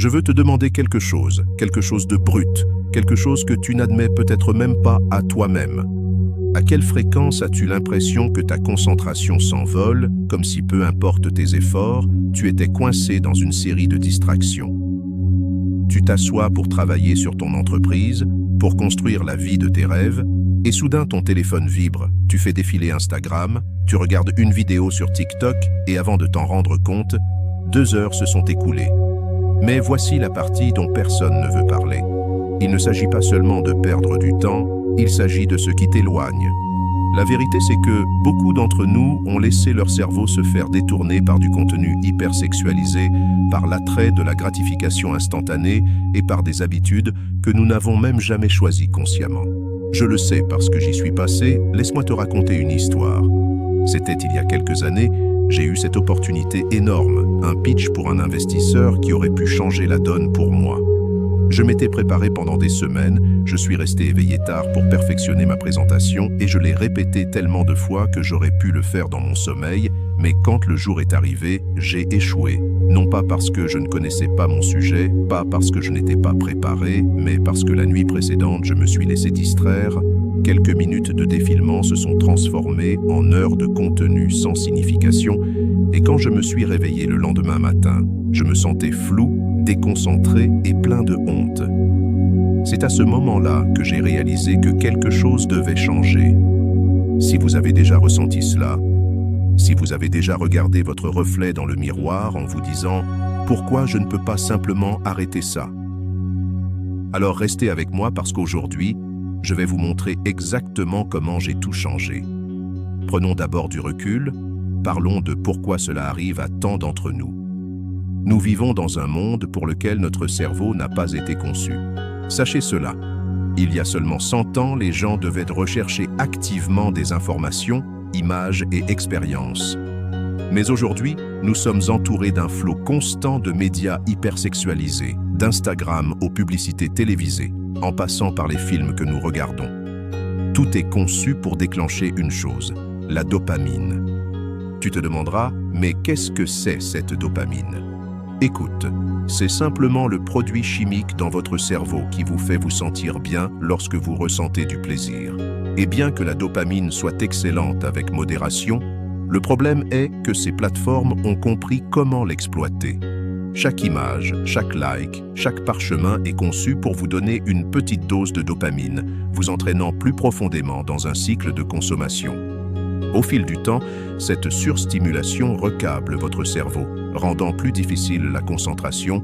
Je veux te demander quelque chose de brut, quelque chose que tu n'admets peut-être même pas à toi-même. À quelle fréquence as-tu l'impression que ta concentration s'envole, comme si peu importe tes efforts, tu étais coincé dans une série de distractions? Tu t'assois pour travailler sur ton entreprise, pour construire la vie de tes rêves, et soudain ton téléphone vibre, tu fais défiler Instagram, tu regardes une vidéo sur TikTok, et avant de t'en rendre compte, 2 heures se sont écoulées. Mais voici la partie dont personne ne veut parler. Il ne s'agit pas seulement de perdre du temps, il s'agit de ce qui t'éloigne. La vérité, c'est que beaucoup d'entre nous ont laissé leur cerveau se faire détourner par du contenu hypersexualisé, par l'attrait de la gratification instantanée et par des habitudes que nous n'avons même jamais choisies consciemment. Je le sais parce que j'y suis passé, laisse-moi te raconter une histoire. C'était il y a quelques années, j'ai eu cette opportunité énorme, un pitch pour un investisseur qui aurait pu changer la donne pour moi. Je m'étais préparé pendant des semaines, je suis resté éveillé tard pour perfectionner ma présentation et je l'ai répété tellement de fois que j'aurais pu le faire dans mon sommeil, mais quand le jour est arrivé, j'ai échoué. Non pas parce que je ne connaissais pas mon sujet, pas parce que je n'étais pas préparé, mais parce que la nuit précédente, je me suis laissé distraire. Quelques minutes de défilement se sont transformées en heures de contenu sans signification, et quand je me suis réveillé le lendemain matin, je me sentais flou, déconcentré et plein de honte. C'est à ce moment-là que j'ai réalisé que quelque chose devait changer. Si vous avez déjà ressenti cela, si vous avez déjà regardé votre reflet dans le miroir en vous disant « Pourquoi je ne peux pas simplement arrêter ça ?» Alors restez avec moi parce qu'aujourd'hui, je vais vous montrer exactement comment j'ai tout changé. Prenons d'abord du recul, parlons de pourquoi cela arrive à tant d'entre nous. Nous vivons dans un monde pour lequel notre cerveau n'a pas été conçu. Sachez cela, il y a seulement 100 ans, les gens devaient rechercher activement des informations, images et expériences. Mais aujourd'hui, nous sommes entourés d'un flot constant de médias hypersexualisés, d'Instagram aux publicités télévisées, en passant par les films que nous regardons. Tout est conçu pour déclencher une chose, la dopamine. Tu te demanderas, mais qu'est-ce que c'est cette dopamine ? Écoute, c'est simplement le produit chimique dans votre cerveau qui vous fait vous sentir bien lorsque vous ressentez du plaisir. Et bien que la dopamine soit excellente avec modération, le problème est que ces plateformes ont compris comment l'exploiter. Chaque image, chaque like, chaque parchemin est conçu pour vous donner une petite dose de dopamine, vous entraînant plus profondément dans un cycle de consommation. Au fil du temps, cette surstimulation recable votre cerveau, rendant plus difficile la concentration,